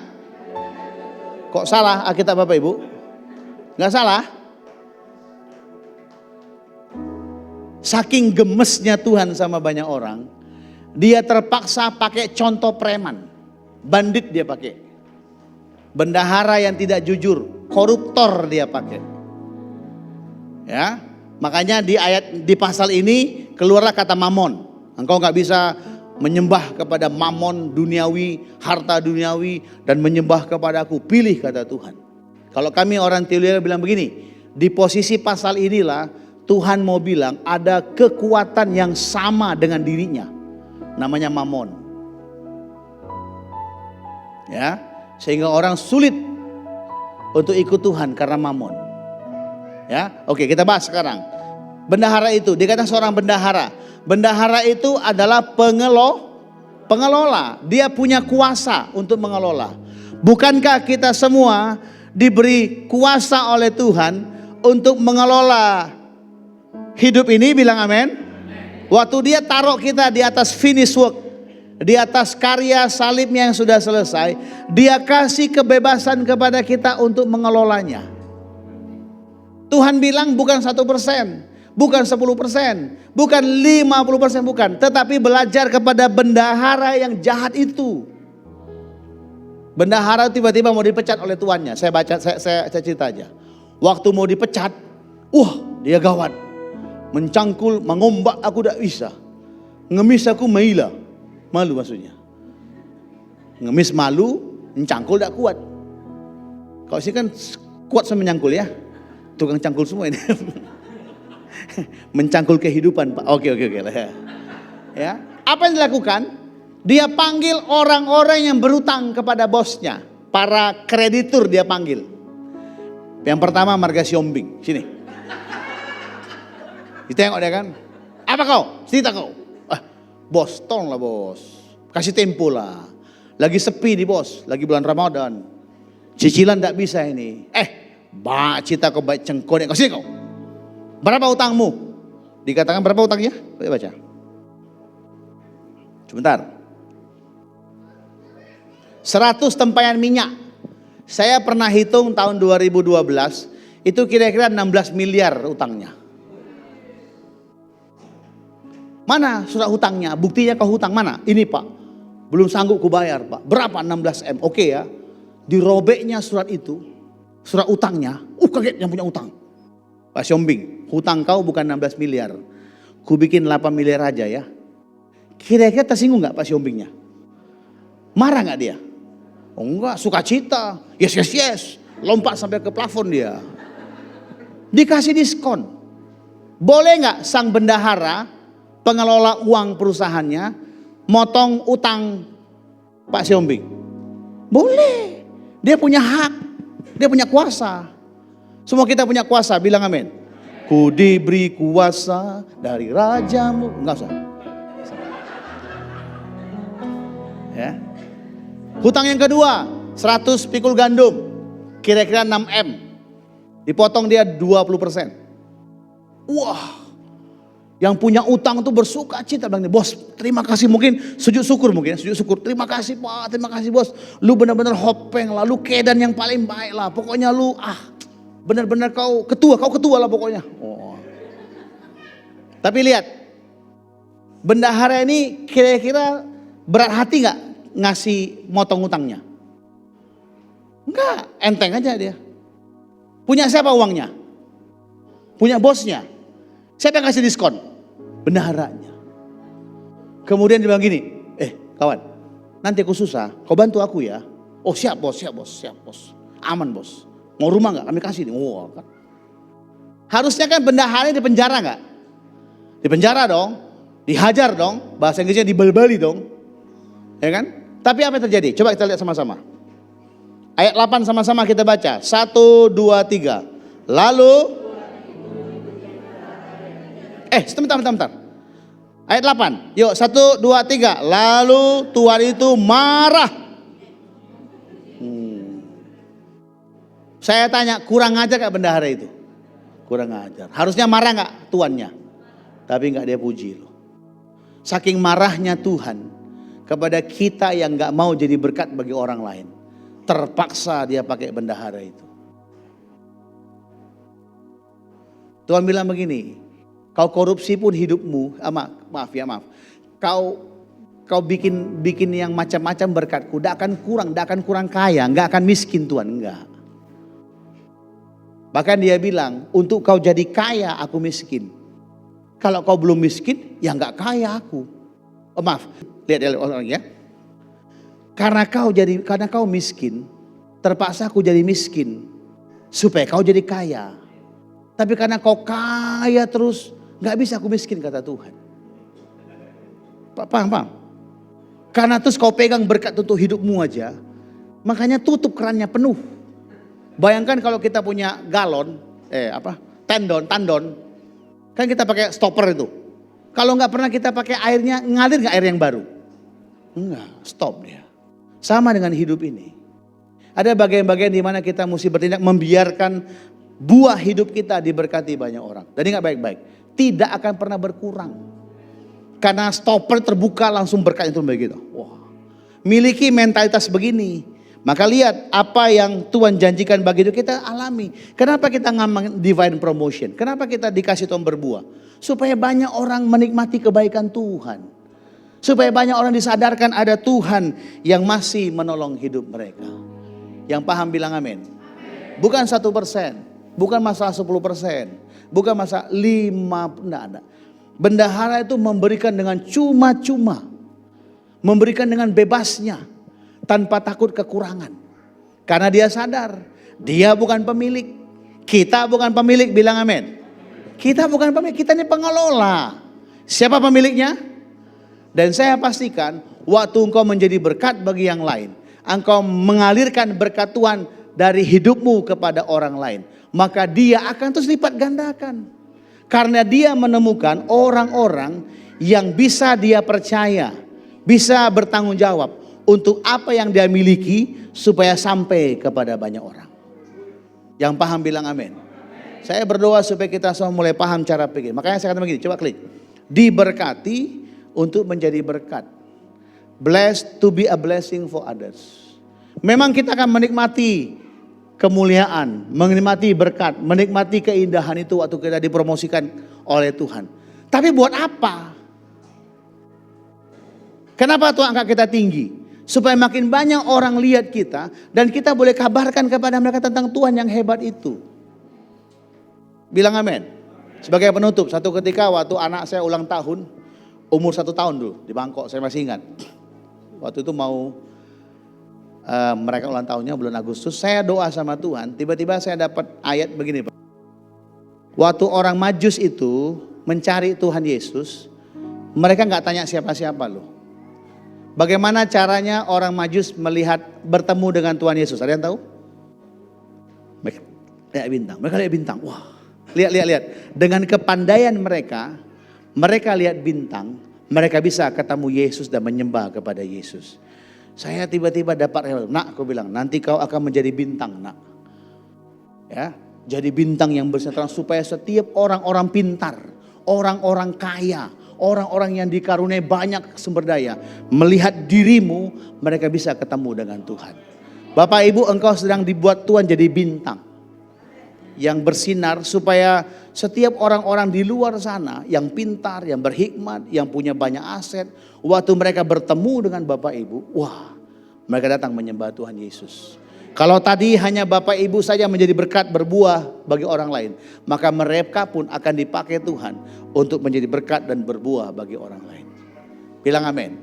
Kok salah Alkitab Bapak Ibu? Nggak salah? Saking gemesnya Tuhan sama banyak orang, dia terpaksa pakai contoh preman. Bandit dia pakai. Bendahara yang tidak jujur, koruptor dia pakai. Ya, makanya di pasal ini keluarlah kata mamon. Engkau nggak bisa menyembah kepada mamon duniawi, harta duniawi, dan menyembah kepadaku. Pilih kata Tuhan. Kalau kami orang teologi bilang begini, di posisi pasal inilah Tuhan mau bilang ada kekuatan yang sama dengan dirinya, namanya mamon. Ya, sehingga orang sulit untuk ikut Tuhan karena mamon. Ya, oke kita bahas sekarang. Bendahara itu, dikatakan seorang bendahara. Bendahara itu adalah pengelola. Dia punya kuasa untuk mengelola. Bukankah kita semua diberi kuasa oleh Tuhan untuk mengelola hidup ini? Bilang amin. Waktu dia taruh kita di atas finish work, di atas karya salibnya yang sudah selesai, dia kasih kebebasan kepada kita untuk mengelolanya. Tuhan bilang bukan 1%, bukan 10%, bukan 50%, bukan. Tetapi belajar kepada bendahara yang jahat itu. Bendahara tiba-tiba mau dipecat oleh tuannya. Saya cerita aja. Waktu mau dipecat, dia gawat. Mencangkul, mengombak aku tak bisa. Ngemis aku maila. Malu maksudnya. Ngemis malu, mencangkul tak kuat. Kalau sih kan kuat sama menyangkul ya. Tukang cangkul semua ini. Mencangkul kehidupan Pak. Oke lah ya. Ya. Apa yang dilakukan? Dia panggil orang-orang yang berutang kepada bosnya. Para kreditur dia panggil. Yang pertama Marga Siombing. Sini. Ditengok dia kan. Apa kau? Cerita kau. Bos, tolonglah bos. Kasih tempo lah. Lagi sepi nih bos. Lagi bulan Ramadan. Cicilan tak bisa ini. Cita kau baik cengkok. Kasih kau. Berapa utangmu? Dikatakan berapa utangnya? Baca. Sebentar. 100 tempayan minyak. Saya pernah hitung tahun 2012. Itu kira-kira 16 miliar utangnya. Mana surat hutangnya? Buktinya kau hutang mana? Ini Pak. Belum sanggup ku bayar Pak. Berapa? 16 M. Oke ya. Dirobeknya surat itu. Surat utangnya. Kaget yang punya utang. Pak Siombing. Hutang kau bukan 16 miliar. Ku bikin 8 miliar aja ya. Kira-kira tersinggung gak Pak Siombingnya? Marah gak dia? Enggak, sukacita. Yes. Lompat sampai ke plafon dia. Dikasih diskon. Boleh gak sang bendahara, pengelola uang perusahaannya, motong utang Pak Siombing? Boleh. Dia punya hak. Dia punya kuasa. Semua kita punya kuasa, bilang amin. Ku diberi kuasa dari rajamu. Enggak usah. Ya. Hutang yang kedua, 100 pikul gandum. Kira-kira 6 M. Dipotong dia 20%. Yang punya utang tuh bersuka cita, bilang, bos terima kasih, mungkin sujud syukur, terima kasih Pak, terima kasih bos, lu benar-benar hopeng lah, lu kedan yang paling baik lah, pokoknya lu benar-benar kau ketua lah pokoknya. Tapi lihat, bendahara ini kira-kira berat hati gak ngasih motong utangnya? Enggak, enteng aja dia. Punya siapa uangnya? Punya bosnya. Siapa yang kasih diskon? Bendaharanya. Kemudian dia bilang gini, kawan, nanti aku susah, kau bantu aku ya. Oh siap bos. Aman bos. Mau rumah gak? Kami kasih nih. Kan. Harusnya kan bendaharanya di penjara gak? Di penjara dong. Dihajar dong. Bahasa Inggrisnya dibal-bali dong. Ya kan? Tapi apa yang terjadi? Coba kita lihat sama-sama. Ayat 8 sama-sama kita baca. 1, 2, 3. Lalu sebentar. Ayat 8. Yuk, 1, 2, 3. Lalu Tuhan itu marah. Saya tanya, kurang ajar gak bendahara itu? Kurang ajar. Harusnya marah gak tuannya? Tapi gak dia puji loh. Saking marahnya Tuhan kepada kita yang gak mau jadi berkat bagi orang lain. Terpaksa dia pakai bendahara itu. Tuhan bilang begini, kau korupsi pun hidupmu, maaf. Kau bikin yang macam-macam berkatku, tidak akan kurang kaya, nggak akan miskin Tuhan, enggak. Bahkan dia bilang, untuk kau jadi kaya aku miskin. Kalau kau belum miskin, ya nggak kaya aku. Lihat orang ya. Karena kau miskin, terpaksa aku jadi miskin supaya kau jadi kaya. Tapi karena kau kaya terus, nggak bisa aku miskin kata Tuhan. Paham? Karena terus kau pegang berkat untuk hidupmu aja, makanya tutup kerannya penuh. Bayangkan kalau kita punya galon, tandon, kan kita pakai stopper itu. Kalau nggak pernah kita pakai airnya, ngalir nggak air yang baru? Enggak, stop dia. Sama dengan hidup ini. Ada bagian-bagian di mana kita mesti bertindak membiarkan buah hidup kita diberkati banyak orang. Dan ingat baik-baik, tidak akan pernah berkurang. Karena stopper terbuka langsung berkat itu begitu. Wah. Miliki mentalitas begini, maka lihat apa yang Tuhan janjikan bagi hidup kita alami. Kenapa kita ngomong divine promotion? Kenapa kita dikasih Tuhan berbuah? Supaya banyak orang menikmati kebaikan Tuhan. Supaya banyak orang disadarkan ada Tuhan yang masih menolong hidup mereka. Yang paham bilang amin. Bukan 1%, bukan masalah 10%, bukan masalah 5, enggak ada. Bendahara itu memberikan dengan cuma-cuma. Memberikan dengan bebasnya. Tanpa takut kekurangan. Karena dia sadar, dia bukan pemilik. Kita bukan pemilik, bilang amin. Kita bukan pemilik, kita ini pengelola. Siapa pemiliknya? Dan saya pastikan waktu engkau menjadi berkat bagi yang lain, engkau mengalirkan berkat Tuhan dari hidupmu kepada orang lain, maka dia akan terus lipat gandakan. Karena dia menemukan orang-orang yang bisa dia percaya, bisa bertanggung jawab untuk apa yang dia miliki supaya sampai kepada banyak orang. Yang paham bilang amin. Saya berdoa supaya kita semua mulai paham cara pikir. Makanya saya katakan begini, coba klik. Diberkati untuk menjadi berkat. Blessed to be a blessing for others. Memang kita akan menikmati kemuliaan, menikmati berkat, menikmati keindahan itu waktu kita dipromosikan oleh Tuhan. Tapi buat apa? Kenapa Tuhan angkat kita tinggi? Supaya makin banyak orang lihat kita dan kita boleh kabarkan kepada mereka tentang Tuhan yang hebat itu. Bilang amin. Sebagai penutup, satu ketika waktu anak saya ulang tahun, umur 1 tahun dulu di Bangkok, saya masih ingat. Waktu itu mau mereka ulang tahunnya bulan Agustus, saya doa sama Tuhan, tiba-tiba saya dapat ayat begini Pak. Waktu orang Majus itu mencari Tuhan Yesus, mereka nggak tanya siapa-siapa loh. Bagaimana caranya orang Majus melihat bertemu dengan Tuhan Yesus? Ada yang tahu? Lihat bintang, mereka lihat bintang. Wah, lihat. Dengan kepandaian mereka lihat bintang, mereka bisa ketemu Yesus dan menyembah kepada Yesus. Saya tiba-tiba dapat, nak, aku bilang, nanti kau akan menjadi bintang, nak. Ya, jadi bintang yang bersinar supaya setiap orang-orang pintar, orang-orang kaya, orang-orang yang dikaruniai banyak sumber daya, melihat dirimu, mereka bisa ketemu dengan Tuhan. Bapak Ibu, engkau sedang dibuat Tuhan jadi bintang yang bersinar supaya setiap orang-orang di luar sana yang pintar, yang berhikmat, yang punya banyak aset, waktu mereka bertemu dengan Bapak Ibu, wah, mereka datang menyembah Tuhan Yesus. Kalau tadi hanya Bapak Ibu saja menjadi berkat berbuah bagi orang lain, maka mereka pun akan dipakai Tuhan untuk menjadi berkat dan berbuah bagi orang lain. Bilang amin.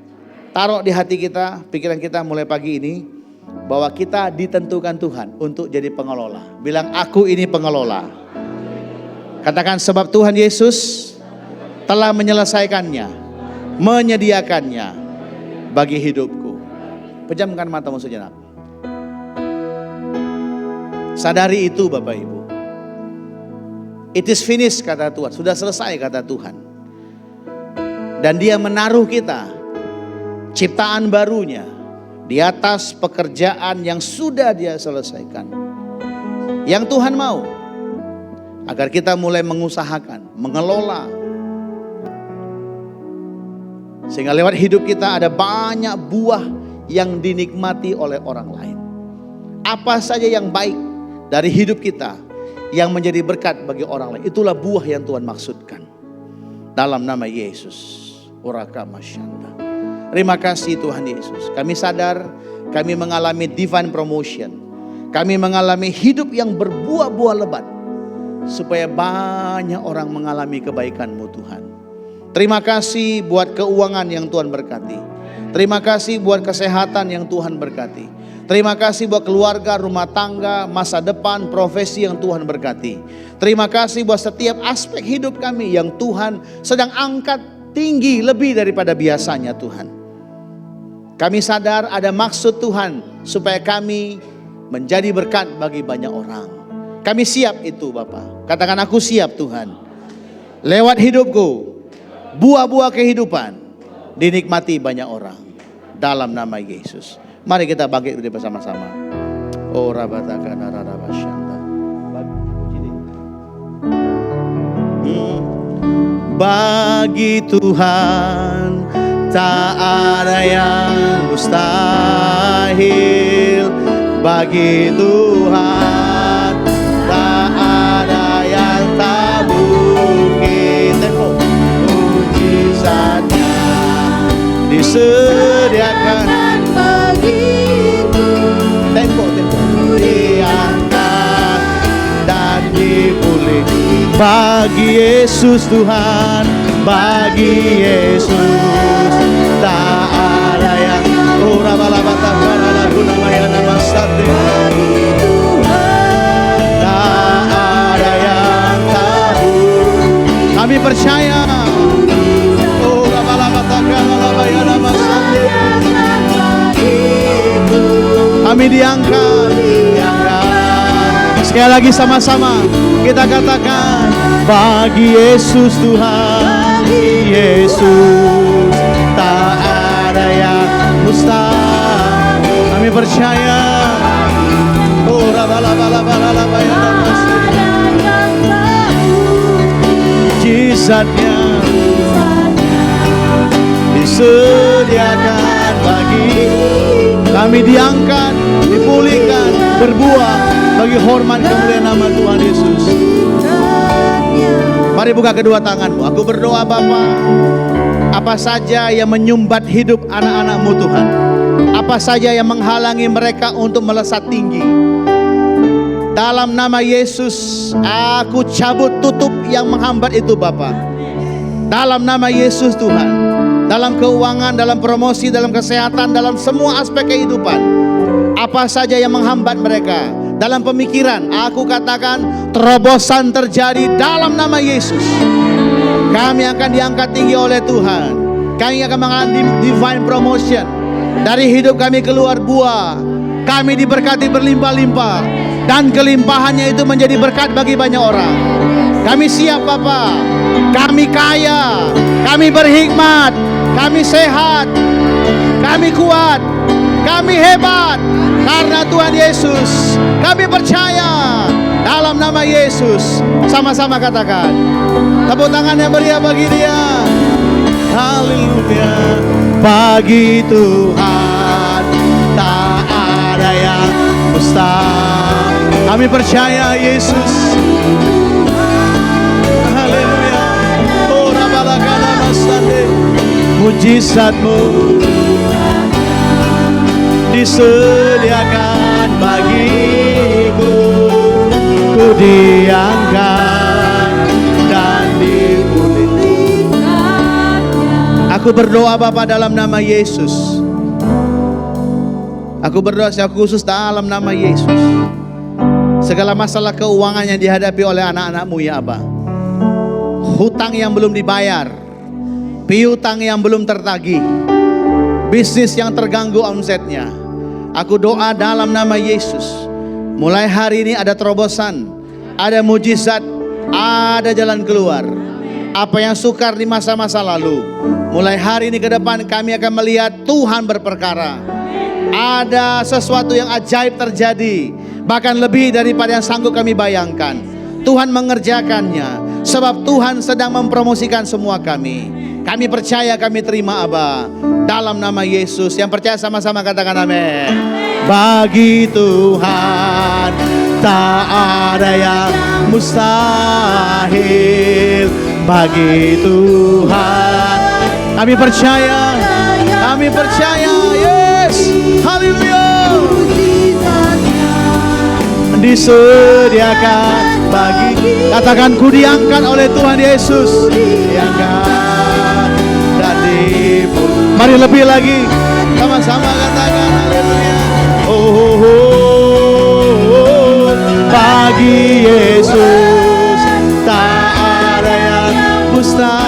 Taruh di hati kita, pikiran kita mulai pagi ini, bahwa kita ditentukan Tuhan untuk jadi pengelola. Bilang, aku ini pengelola. Katakan, sebab Tuhan Yesus telah menyelesaikannya, menyediakannya bagi hidupku. Pejamkan matamu sejenak. Sadari itu Bapak Ibu. It is finished kata Tuhan. Sudah selesai kata Tuhan. Dan Dia menaruh kita, ciptaan barunya, di atas pekerjaan yang sudah Dia selesaikan. Yang Tuhan mau, agar kita mulai mengusahakan, mengelola. Sehingga lewat hidup kita ada banyak buah yang dinikmati oleh orang lain. Apa saja yang baik dari hidup kita yang menjadi berkat bagi orang lain, itulah buah yang Tuhan maksudkan. Dalam nama Yesus. Orakamasanda. Terima kasih Tuhan Yesus. Kami sadar kami mengalami divine promotion. Kami mengalami hidup yang berbuah-buah lebat. Supaya banyak orang mengalami kebaikan-Mu Tuhan. Terima kasih buat keuangan yang Tuhan berkati. Terima kasih buat kesehatan yang Tuhan berkati. Terima kasih buat keluarga, rumah tangga, masa depan, profesi yang Tuhan berkati. Terima kasih buat setiap aspek hidup kami yang Tuhan sedang angkat tinggi lebih daripada biasanya Tuhan. Kami sadar ada maksud Tuhan supaya kami menjadi berkat bagi banyak orang. Kami siap itu Bapak. Katakan aku siap Tuhan. Lewat hidupku, buah-buah kehidupan dinikmati banyak orang. Dalam nama Yesus. Mari kita bangkit bersama-sama. Oh rabatakana rarabasyanta. Bagi Tuhan tak ada yang mustahil. Bagi Tuhan tak ada yang tak mungkin. Mujizatnya disediakan. Tempo diangkat dan dipulih. Bagi Yesus Tuhan, bagi Yesus tak ada yang tak ada yang tahu. Kami percaya. Kami diangkat. Sekali lagi sama-sama kita katakan, bagi Yesus Tuhan, Yesus tak ada yang mustahil. Kami percaya. Oh mujizatnya disediakan bagi kami, diangkat, dipulihkan, berbuah bagi hormat kemuliaan nama Tuhan Yesus. Mari buka kedua tanganmu. Aku berdoa Bapa, apa saja yang menyumbat hidup anak-anak-Mu Tuhan, apa saja yang menghalangi mereka untuk melesat tinggi, dalam nama Yesus aku cabut tutup yang menghambat itu Bapa. Dalam nama Yesus Tuhan. Dalam keuangan, dalam promosi, dalam kesehatan, dalam semua aspek kehidupan. Apa saja yang menghambat mereka. Dalam pemikiran, aku katakan terobosan terjadi dalam nama Yesus. Kami akan diangkat tinggi oleh Tuhan. Kami akan mengalami divine promotion. Dari hidup kami keluar buah. Kami diberkati berlimpah-limpah. Dan kelimpahannya itu menjadi berkat bagi banyak orang. Kami siap Bapa. Kami kaya. Kami berhikmat. Kami sehat, kami kuat, kami hebat karena Tuhan Yesus. Kami percaya dalam nama Yesus. Sama-sama katakan. Tepuk tangan yang meriah bagi Dia. Haleluya. Bagi Tuhan tak ada yang mustahil. Kami percaya Yesus. Haleluya. Oh rabalakana masande. Mujizat-Mu disediakan bagiku, ku diangkat dan dipulihkan. Aku berdoa Bapa dalam nama Yesus. Aku berdoa secara khusus dalam nama Yesus. Segala masalah keuangan yang dihadapi oleh anak-anak-Mu ya Abah, hutang yang belum dibayar, piutang yang belum tertagih, bisnis yang terganggu omsetnya, aku doa dalam nama Yesus, Mulai hari ini ada terobosan, ada mujizat, ada jalan keluar. Apa yang sukar di masa-masa lalu, mulai hari ini ke depan kami akan melihat Tuhan berperkara. Ada sesuatu yang ajaib terjadi, bahkan lebih daripada yang sanggup kami bayangkan. Tuhan mengerjakannya, sebab Tuhan sedang mempromosikan semua kami. Kami percaya, kami terima Aba, dalam nama Yesus. Yang percaya sama-sama katakan amin. Bagi Tuhan tak ada yang mustahil. Bagi Tuhan kami percaya, yes, haleluya. Disediakan bagi, katakan ku diangkat oleh Tuhan Yesus, diangkat dan dipulihkan. Mari lebih lagi, sama-sama katakan haleluya. Bagi Yesus tak ada yang mustahil.